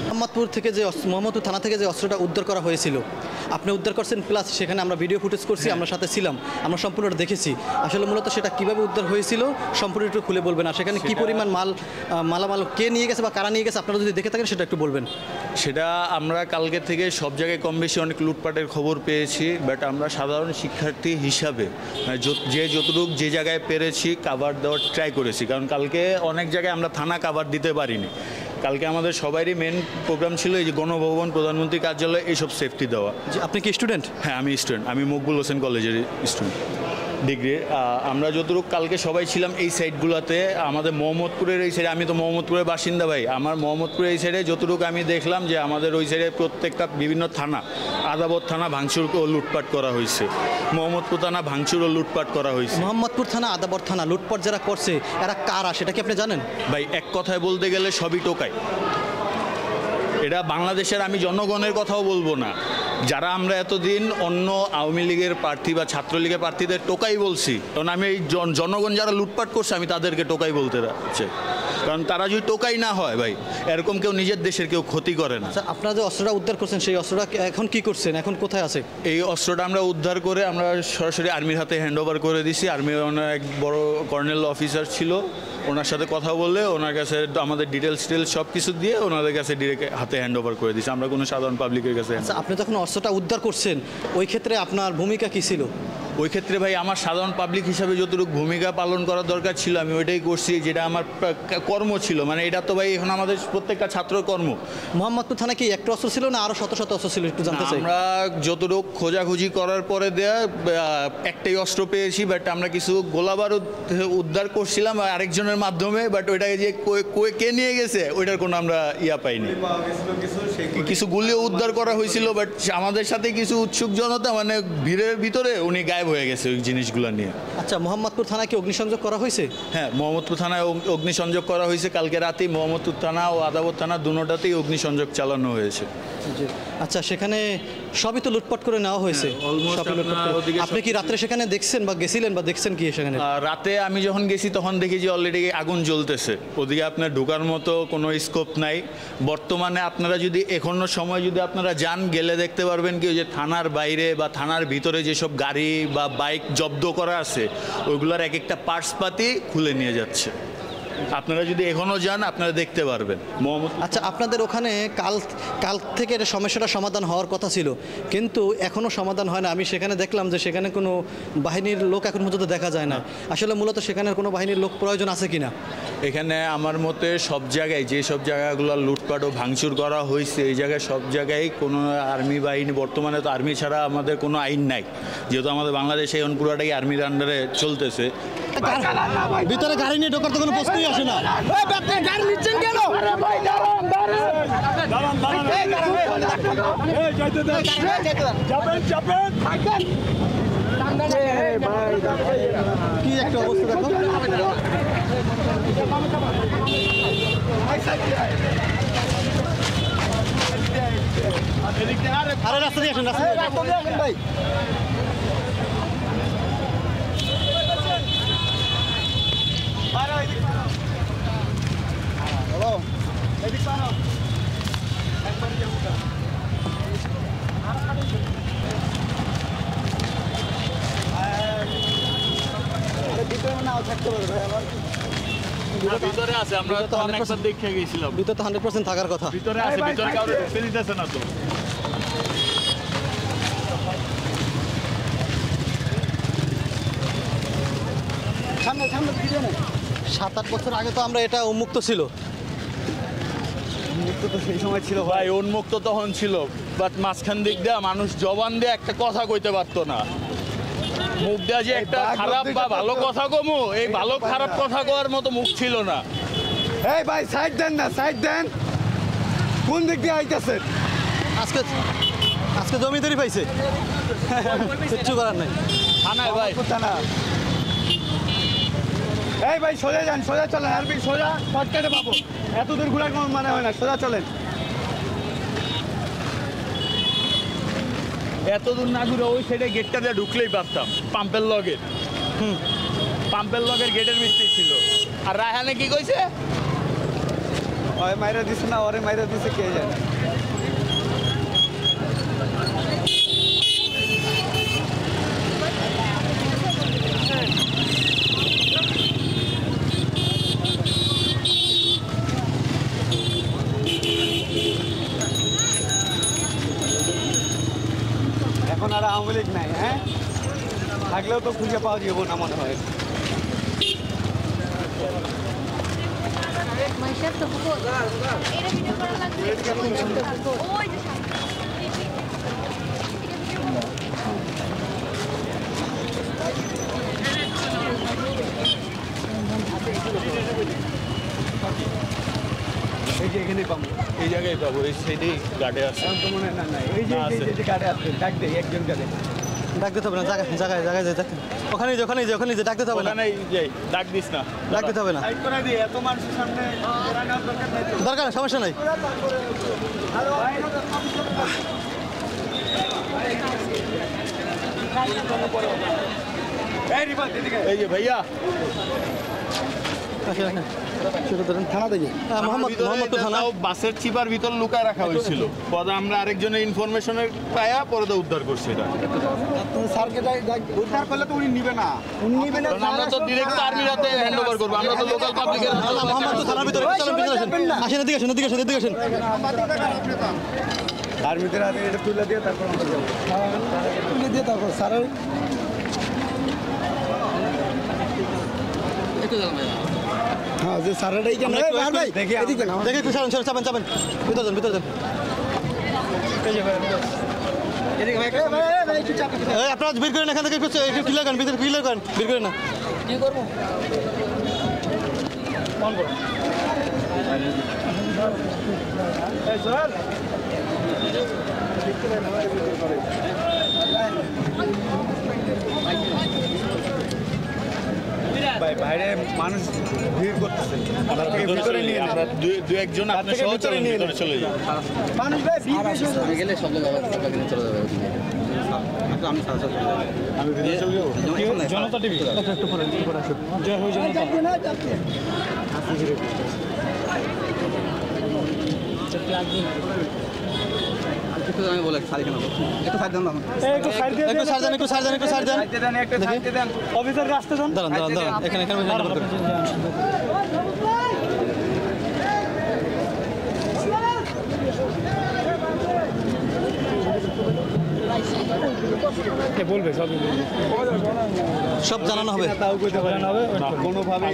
মোহাম্মদপুর থেকে যে মোহাম্মদপুর থানা থেকে যে অস্ত্রটা উদ্ধার করা হয়েছিল আপনি উদ্ধার করছেন, প্লাস সেখানে আমরা ভিডিও ফুটেজ করছি, আমরা সাথে ছিলাম, আমরা সম্পূর্ণটা দেখেছি। আসলে মূলত সেটা কিভাবে উদ্ধার হয়েছিল সম্পূর্ণ একটু খুলে বলবেন, আর সেখানে কী পরিমাণ মালামাল কে নিয়ে গেছে বা কারা নিয়ে গেছে আপনারা যদি দেখে থাকেন সেটা একটু বলবেন। সেটা আমরা কালকে থেকে সব জায়গায় কম বেশি অনেক লুটপাটের খবর পেয়েছি, বাট আমরা সাধারণ শিক্ষার্থী হিসাবে যে যতটুকু যে জায়গায় পেরেছি কাভার দেওয়ার ট্রাই করেছি, কারণ কালকে অনেক জায়গায় আমরা থানা কাভার দিতে পারিনি। কালকে আমাদের সবারই মেন প্রোগ্রাম ছিল এই যে গণভবন, প্রধানমন্ত্রী কার্যালয়, এইসব সেফটি দেওয়া। যে আপনি কি স্টুডেন্ট? হ্যাঁ, আমি স্টুডেন্ট, আমি মকবুল হোসেন কলেজের স্টুডেন্ট ডিগ্রি। আমরা যতটুকু কালকে সবাই ছিলাম এই সাইডগুলোতে, আমাদের মোহাম্মদপুরের এই সাইডে, আমি তো মোহাম্মদপুরের বাসিন্দা ভাই, আমার মোহাম্মদপুরের এই সাইডে যতটুকু আমি দেখলাম যে আমাদের ওই সাইডে প্রত্যেকটা বিভিন্ন থানা, আদাবর থানা ভাঙচুর ও লুটপাট করা হয়েছে, মোহাম্মদপুর থানা ভাঙচুর ও লুটপাট করা হয়েছে। মোহাম্মদপুর থানা, আদাবর থানা লুটপাট যারা করছে এরা কারা সেটা কি আপনি জানেন? ভাই এক কথায় বলতে গেলে সবই টোকাই। এটা বাংলাদেশের, আমি জনগণের কথাও বলবো না, যারা আমরা এতদিন অন্য আওয়ামী লীগের প্রার্থী বা ছাত্রলীগের প্রার্থীদের টোকাই বলছি, কারণ আমি এই জনগণ যারা লুটপাট করছে আমি তাদেরকে টোকাই বলতে চাই, কারণ তারা যদি টোকাই না হয় ভাই, এরকম কেউ নিজের দেশের কেউ ক্ষতি করে না। আচ্ছা, আপনারা যে অস্ত্রটা উদ্ধার করছেন সেই অস্ত্রটা এখন কি করছেন, এখন কোথায় আছে? এই অস্ত্রটা আমরা উদ্ধার করে আমরা সরাসরি আর্মির হাতে হ্যান্ড ওভার করে দিছি। আর্মির ওনার এক বড় কর্নেল অফিসার ছিল, ওনার সাথে কথা বলে ওনার কাছে আমাদের ডিটেলস সব কিছু দিয়ে ওনাদের কাছে ডিরেক্ট হাতে হ্যান্ড ওভার করে দিচ্ছি, আমরা কোনো সাধারণ পাবলিকের কাছে। আচ্ছা, আপনি যখন অস্ত্রটা উদ্ধার করছেন ওই ক্ষেত্রে আপনার ভূমিকা কী ছিল? ওই ক্ষেত্রে ভাই আমার সাধারণ পাবলিক হিসাবে যতটুকু ভূমিকা পালন করার দরকার ছিল আমি ওইটাই করছি, যেটা আমার কর্ম ছিল। মানে এটা তো ভাই এখন আমাদের প্রত্যেকটা ছাত্র কর্ম। মোহাম্মদপুর থানায় কি একটা অস্ত্র ছিল না আরও শত শত অস্ত্র ছিল একটু জানতে চাই। আমরা যতটুকু খোঁজাখুঁজি করার পরে একটাই অস্ত্র পেয়েছি, বাট আমরা কিছু গোলাবারুদ উদ্ধার করছিলাম আরেকজনের মাধ্যমে, বাট ওইটাকে যে কে নিয়ে গেছে ওইটার কোনো আমরা পাইনি। কিছু গুলিও উদ্ধার করা হয়েছিল, বাট আমাদের সাথে কিছু উৎসুক জনতা মানে ভিড়ের ভিতরে উনি গায়েব হয়ে গেছে ওই জিনিসগুলো নিয়ে। আচ্ছা, মোহাম্মদপুর থানায় কি অগ্নিসংযোগ করা হয়েছে? হ্যাঁ, মোহাম্মদপুর থানায় অগ্নিসংযোগ করা হয়েছে। কালকে রাতেই মোহাম্মদপুর থানা ও আদাবর থানা দুটোটাতেই অগ্নিসংযোগ চালানো হয়েছে। আচ্ছা, সেখানে সবই তো লুটপাট করে নেওয়া হয়েছে। আপনি কি রাত্রে সেখানে দেখছেন বা গেছিলেন বা দেখছেন কি সেখানে? রাতে আমি যখন গেছি তখন দেখি যে অলরেডি আগুন জ্বলতেছে, ওদিকে আপনার ঢোকার মতো কোনো স্কোপ নাই। বর্তমানে আপনারা যদি এখনো সময় যদি আপনারা যান, গেলে দেখতে পারবেন কি যে থানার বাইরে বা থানার ভিতরে যেসব গাড়ি বা বাইক জব্দ করা আছে ওইগুলোর এক একটা পার্টসপাতি খুলে নিয়ে যাচ্ছে। আপনারা যদি এখনও যান আপনারা দেখতে পারবেন। আচ্ছা, আপনাদের ওখানে কাল থেকে সমস্যাটা সমাধান হওয়ার কথা ছিল, কিন্তু এখনও সমাধান হয় না। আমি সেখানে দেখলাম যে সেখানে কোনো বাহিনীর লোক এখন পর্যন্ত দেখা যায় না। আসলে মূলত সেখানে কোনো বাহিনীর লোক প্রয়োজন আছে কিনা? এখানে আমার মতে সব জায়গায় যে সব জায়গাগুলো লুটপাট ও ভাঙচুর করা হয়েছে এই জায়গায় সব জায়গায় কোনো আর্মি বাহিনী, বর্তমানে তো আর্মি ছাড়া আমাদের কোনো আইন নাই, যেহেতু আমাদের বাংলাদেশে এখন পুরোটাই আর্মির আন্ডারে চলতেছে। ভিতরে গাড়ি নিয়ে ঢোকার তো কোনো প্রশ্নই আসে না। গাড়ি নিচ্ছেন কেন? কি একটা অবস্থা দেখো। আরে রাস্তা দিয়ে আসেন, রাস্তা দিয়ে আসেন ভাই। ভিতরে আছে, আমরা তো অনেকবার দেখে গেছিলাম। ভিতরে তো 100% থাকার কথা। ভিতরে আছে, ভিতরে কাউকে ঢুকতে দিতেছে না তো। সামনে 7-8 বছর আগে তো আমরা এটা উন্মুক্ত ছিল। উন্মুক্ত তো সেই সময় ছিল ভাই, উন্মুক্ত তখন ছিল, বাট মাঝখান দিক দিয়ে মানুষ জবান দিয়ে একটা কথা কইতে পারতো না। মুখ দেওয়া যে একটা খারাপ বা ভালো কথা কমু, এই ভালো খারাপ কথা কওয়ার মতো মুখ ছিল না। এই ভাই সাইড দেন না, সাইড দেন। কোন দিক দিয়ে আইতেছেন? আজকে জমিদারি পাইছে, কিচ্ছু করার নাই। থানায় ভাই, থানা। এই ভাই সোজা যান, সোজা চলেন, আরবি সোজা শর্টকাটে পাবো। এত দূর ঘোরার কোনো মানে হয় না, সোজা চলেন। এত দূর না ঘুরে ওই সাইডে গেটটা দিয়ে ঢুকলেই পারতাম, পাম্পের লগে। পাম্পের লগের গেটের ভিতরেই ছিল। আর রায়হানে কি কইছে? ওই মাইরা দিছে না, ওরে মাইরা দিছে কে জানে। এখন আর আওয়ামী লীগ নাই, হ্যাঁ থাকলেও তো খুঁজে পাওয়া যাবো না মনে হয়। মাইশার তো এটা ভিডিও করা লাগবে ওই যে এই যে এখানেই পাবো, এই জায়গায় পাবো, এই সাইডেই গার্ডে আছে। এখন তো মনে হয় না, এই যে না, এই আছে। যে কাটে আছে, ডাক দে একজন কাটে। ডাক দিতে হবে না, জায়গায় জায়গায় জায়গায় যাই, ওখানেই যে ওখানেই যে ওখানেই যে ডাক দিতে হবে না, ওখানেই যাই, ডাক দিস না। ডাক দিতে হবে না, সাইড করে দি, এত মানুষের সামনে ওরা নেওয়ার দরকার নাই তো। দরকার নেই, সমস্যা নাই। হ্যালো ভাই, এই রিফাত এদিকে আয়। এই যে ভাইয়া, আসেন, আসেন। শুরু করেন থানা থেকে। মোহাম্মদপুর থানা। তাও বাসের চিপার ভিতর লুকায় রাখা হয়েছিল। পরে আমরা আরেকজনের ইনফরমেশনের পায়া পরে তো উদ্ধার করছি এটা। স্যারকে উদ্ধার করলে তো উনি নিবে না, উনি নিবে না। কারণ আমরা তো ডিরেক্ট আর্মির হাতে হ্যান্ড ওভার করবো, আমরা তো লোকাল পাবলিকের মোহাম্মদপুর থানার ভিতরে চলেন, ভিতরে আসেন। আসেন, এদিকে আসেন, এদিকে আসেন, এদিকে আসেন। আর্মিদের হাতে এটা তুলে দিয়ে তারপর আমরা যাবো। তুলে দিয়ে তারপর স্যারের হ্যাঁ যে স্যারেরটাই কেন দেখি এদিকে না, দেখে একটু ছাড়েন, চাপেন, চাপেন। ভিতরে যান, ভিতরে যান। এই, আপনারা বের করেন এখান থেকে, একটু ক্লিয়ার করেন, ভিতরে ক্লিয়ার করেন, বের করেন না। কি করবো? ভাই বাইরে মানুষ ভিড় করতেছে, ভিতরে নিয়ে আমরা দুই একজন আপনার সহ চলেন, ভিতরে চলে যাই। মানুষ ভাই ভিড় বেশি হচ্ছে। গেলে সব জায়গায় চলে যাবে। আমি সাথে চলে যাবো। আমি ভিতরে চলে যাবো। জনতা টিভি একটু পরে আসুন। জয় হোক জনতা। আমি বলে সারি কেন একটু সাইড দেন, একটু সাইড দেন, একটু সাইড দেন, একটু সাইড দেন, একটু সাইড দেন। একটা সাইডে দেন, অফিসার রাস্তা দেন। দাঁড়ান, দাঁড়ান, দাঁড়ান। এখানে এখানে বলবে সব সব জানানো হবে। তাও কইতে পারেন হবে কোনোভাবে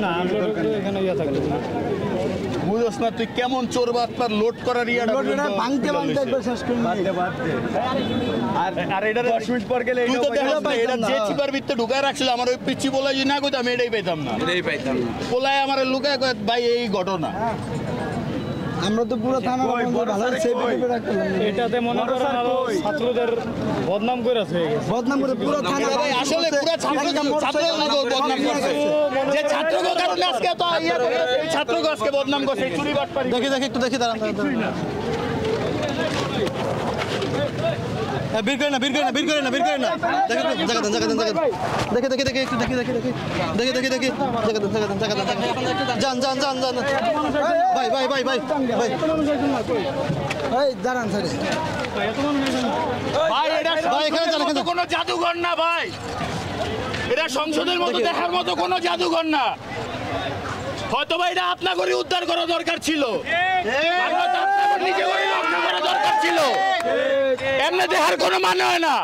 না আনলোড এখানে ইয়ে থাকবে বুঝোস না তুই কেমন চোর বাটপার লোড করার ইয়াটা ভাঙতে ভাঙতে একবার শেষ করে বাদতে বাদতে। আর এটা 10 মিনিট পর গেলে তুই তো এটাও দেখাস না, এটা যে চিপার ভিতরে ঢুকায় রাখছিল আমার ওই পিচ্ছি বলাই যে না কইতাম এটাই পাইতাম না, পোলায় আমার লুকায় কয় ভাই এই ঘটনা। আমরা তো পুরো থানা ভালো সেভ করে রাখলাম। এটাতে মনে করেন আরো ছাত্রদের বদনাম করে আছে বদনাম করে পুরো থানা আসলে পুরো ছাত্রকে বদনাম করছে, যে ছাত্রকে কারণে আজকে তো ইয়া করে এই ছাত্রকে আজকে বদনাম করছে এই চুরি বাটপারি। দেখি দেখি একটু দেখি, দাঁড়ান, দাঁড়ান। বের করে না, বের করে না, বের করে না, বের করে না। দেখে জায়গা দেন, জায়গা দেন, জায়গা দেন। দেখে দেখে দেখে একটু দেখি দেখি দেখি দেখে দেখি দেখি জায়গা দেন, জায়গা দেন, জায়গা দেন। যান যান যান যান। ভাই ভাই ভাই ভাই ভাই এই দাঁড়ান স্যার, ভাই এটা ভাই, এখানে যান, এখানে যান। কোনো জাদুঘর না ভাই, এটা সংসদের মতো দেখার মতো কোনো জাদুঘর না। হয়তো ভাই এটা আপনাকে উদ্ধার করা দরকার ছিল, নিজে করে রক্ষা করা দরকার ছিল, এমনি দেখার কোনো মানে হয় না।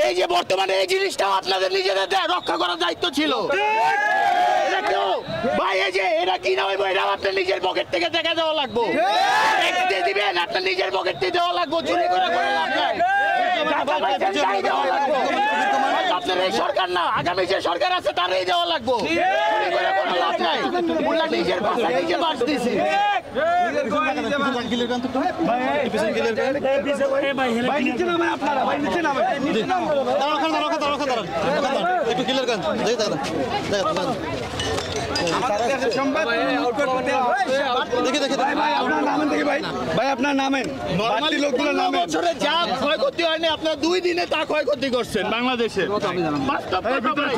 এই যে বর্তমানে এই জিনিসটাও আপনাদের নিজেদের রক্ষা করার দায়িত্ব ছিল। এটা কেউ ভাই এই যে এটা কি না হইব, এটা আপনার নিজের পকেট থেকে দেখা দেওয়া লাগবো, ট্যাক্স দিয়ে দিবেন, আপনার নিজের পকেট থেকে দেওয়া লাগবো, চুরি করে করে লাভ নাই। টাকা পাইছেন, তাই দেওয়া লাগবো। আপনার এই সরকার না, আগামী যে সরকার আছে তারই দেওয়া লাগবো, চুরি করে কোনো লাভ নাই। উল্লা নিজের ভাষা নিজে বাস দিছি। ভাই নিচে নামে আপনারা, ভাই নিচে নামে, নিচে নামে। দাঁড়ান, ওখানে দাঁড়ান, ওখানে দাঁড়ান, ওখানে দাঁড়ান, ওখানে দাঁড়ান। একটু ক্লিয়ার করেন, দেখি দাঁড়ান, দেখেন আমাদের দেশের সম্পদ লুট করতে হবে। দেখে দেখে ভাই ভাই আপনার নামেন দেখি ভাই, ভাই আপনার নামেন, বাড়তি লোকগুলো নামেন। বছরে যা ক্ষয়ক্ষতি হয়নি আপনার 2 দিনে তা ক্ষয়ক্ষতি করছেন বাংলাদেশে। বাস্তব কথা ভাই।